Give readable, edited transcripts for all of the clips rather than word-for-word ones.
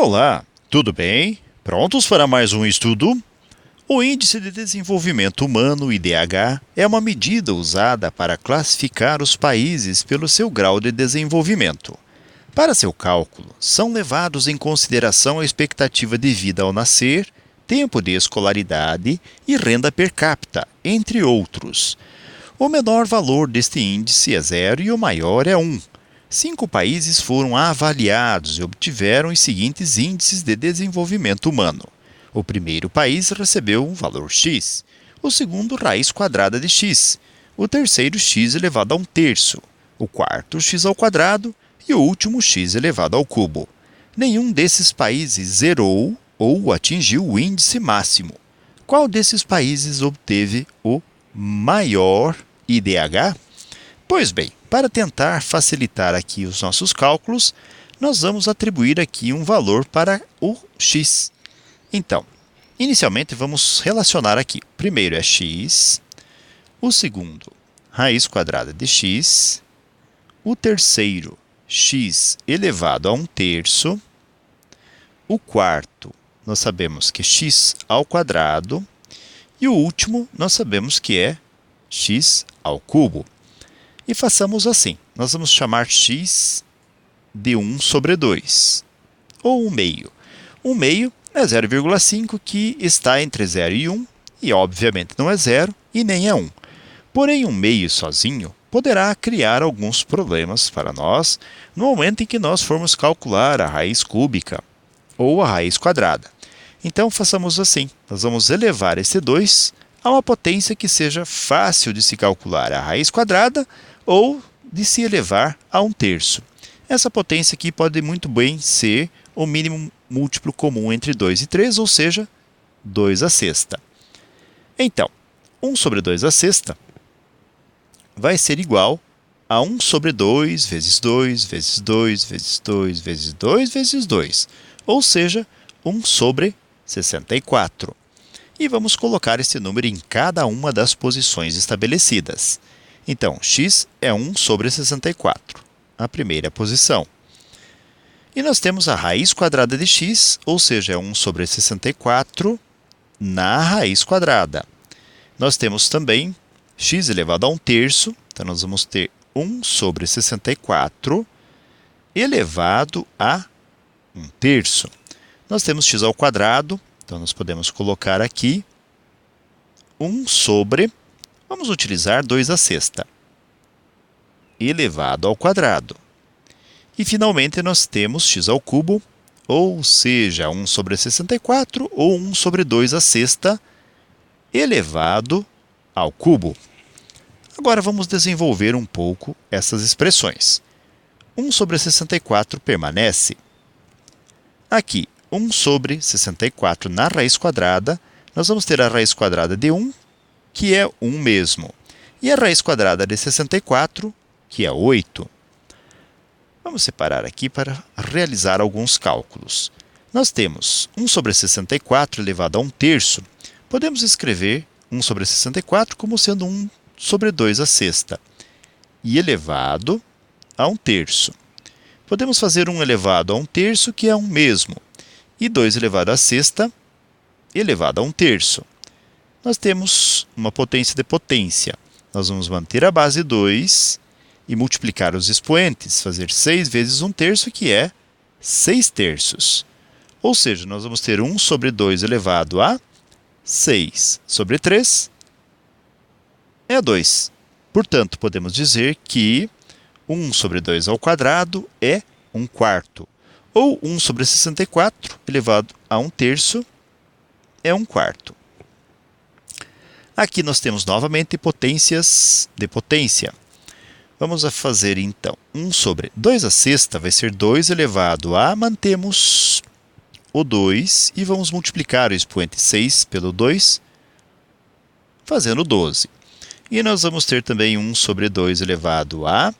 Olá, tudo bem? Prontos para mais um estudo? O Índice de Desenvolvimento Humano, IDH, é uma medida usada para classificar os países pelo seu grau de desenvolvimento. Para seu cálculo, são levados em consideração a expectativa de vida ao nascer, tempo de escolaridade e renda per capita, entre outros. O menor valor deste índice é 0 e o maior é 1. 5 países foram avaliados e obtiveram os seguintes índices de desenvolvimento humano. O primeiro país recebeu um valor x, o segundo raiz quadrada de x, o terceiro x elevado a 1/3, o quarto x ao quadrado e o último x elevado ao cubo. Nenhum desses países zerou ou atingiu o índice máximo. Qual desses países obteve o maior IDH? Pois bem, para tentar facilitar aqui os nossos cálculos, nós vamos atribuir aqui um valor para o x. Então, inicialmente vamos relacionar aqui. O primeiro é x, o segundo, raiz quadrada de x, o terceiro, x elevado a 1/3, o quarto, nós sabemos que é x ao quadrado, e o último, nós sabemos que é x ao cubo. E façamos assim, nós vamos chamar x de 1/2, ou 1/2. 1/2 é 0,5, que está entre 0 e 1, e obviamente não é 0 e nem é 1. Porém, 1/2 sozinho poderá criar alguns problemas para nós no momento em que nós formos calcular a raiz cúbica ou a raiz quadrada. Então, façamos assim, nós vamos elevar esse 2 a uma potência que seja fácil de se calcular a raiz quadrada ou de se elevar a 1/3. Essa potência aqui pode muito bem ser o mínimo múltiplo comum entre 2 e 3, ou seja, 2/6. Então, 1/2 vai ser igual a 1/2 vezes 2 vezes 2 vezes 2 vezes 2 vezes 2, ou seja, 1/64. E vamos colocar esse número em cada uma das posições estabelecidas. Então, x é 1/64, a primeira posição. E nós temos a raiz quadrada de x, ou seja, é 1/64 na raiz quadrada. Nós temos também x elevado a 1/3, então nós vamos ter 1/64 elevado a 1/3. Nós temos x ao quadrado, então nós podemos colocar aqui 1 sobre, vamos utilizar 2/6, elevado ao quadrado. E finalmente nós temos x ao cubo, ou seja, 1/64 ou 1/2/6 elevado ao cubo. Agora vamos desenvolver um pouco essas expressões. 1/64 permanece. Aqui, 1/64 na raiz quadrada, nós vamos ter a raiz quadrada de 1, que é 1 mesmo, e a raiz quadrada de 64, que é 8. Vamos separar aqui para realizar alguns cálculos. Nós temos 1/64 elevado a 1/3. Podemos escrever 1/64 como sendo 1/2/6 e elevado a 1/3. Podemos fazer 1 elevado a 1/3, que é 1 mesmo, e 2 elevado a 6 elevado a 1/3. Nós temos uma potência de potência. Nós vamos manter a base 2 e multiplicar os expoentes, fazer 6 vezes 1/3, que é 6/3. Ou seja, nós vamos ter 1/2 elevado a 6/3 é 2. Portanto, podemos dizer que 1/2 ao quadrado é 1/4. Ou 1/64 elevado a 1/3 é 1/4. Aqui nós temos novamente potências de potência. Vamos fazer então 1/2/6 vai ser 2 elevado a, mantemos o 2 e vamos multiplicar o expoente 6 pelo 2, fazendo 12. E nós vamos ter também 1/2 elevado a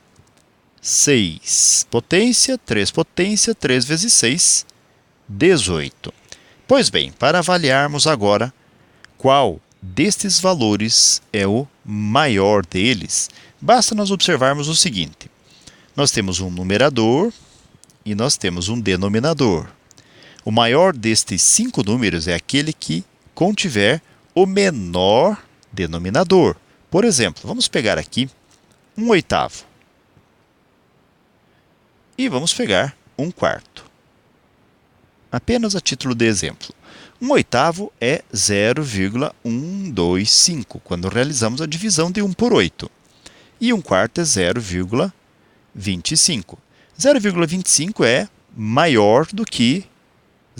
6 potência, 3 potência, 3 vezes 6, 18. Pois bem, para avaliarmos agora qual destes valores é o maior deles, basta nós observarmos o seguinte. Nós temos um numerador e nós temos um denominador. O maior destes 5 números é aquele que contiver o menor denominador. Por exemplo, vamos pegar aqui 1/8 e vamos pegar 1/4. Apenas a título de exemplo. 1/8 é 0,125, quando realizamos a divisão de 1 por 8. E 1/4 é 0,25. 0,25 é maior do que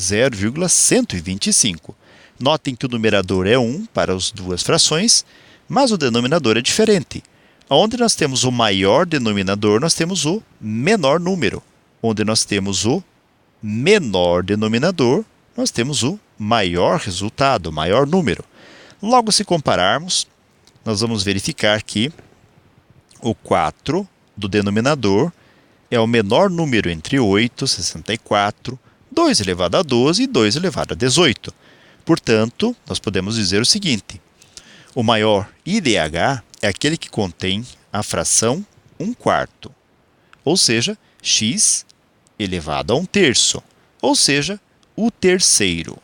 0,125. Notem que o numerador é 1 para as duas frações, mas o denominador é diferente. Onde nós temos o maior denominador, nós temos o menor número. Onde nós temos o menor denominador, nós temos o maior resultado, maior número. Logo, se compararmos, nós vamos verificar que o 4 do denominador é o menor número entre 8, 64, 2 elevado a 12 e 2 elevado a 18. Portanto, nós podemos dizer o seguinte: o maior IDH é aquele que contém a fração 1/4, ou seja, x elevado a 1/3, ou seja, o terceiro.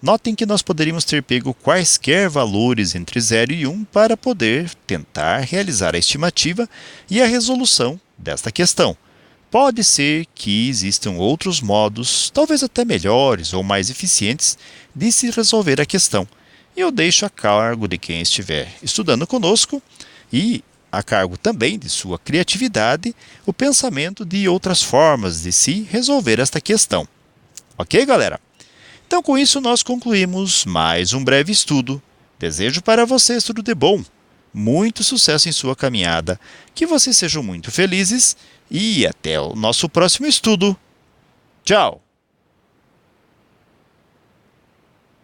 Notem que nós poderíamos ter pego quaisquer valores entre 0 e 1 para poder tentar realizar a estimativa e a resolução desta questão. Pode ser que existam outros modos, talvez até melhores ou mais eficientes, de se resolver a questão. E eu deixo a cargo de quem estiver estudando conosco e a cargo também de sua criatividade o pensamento de outras formas de se resolver esta questão. Ok, galera? Então, com isso, nós concluímos mais um breve estudo. Desejo para vocês tudo de bom, muito sucesso em sua caminhada, que vocês sejam muito felizes e até o nosso próximo estudo. Tchau!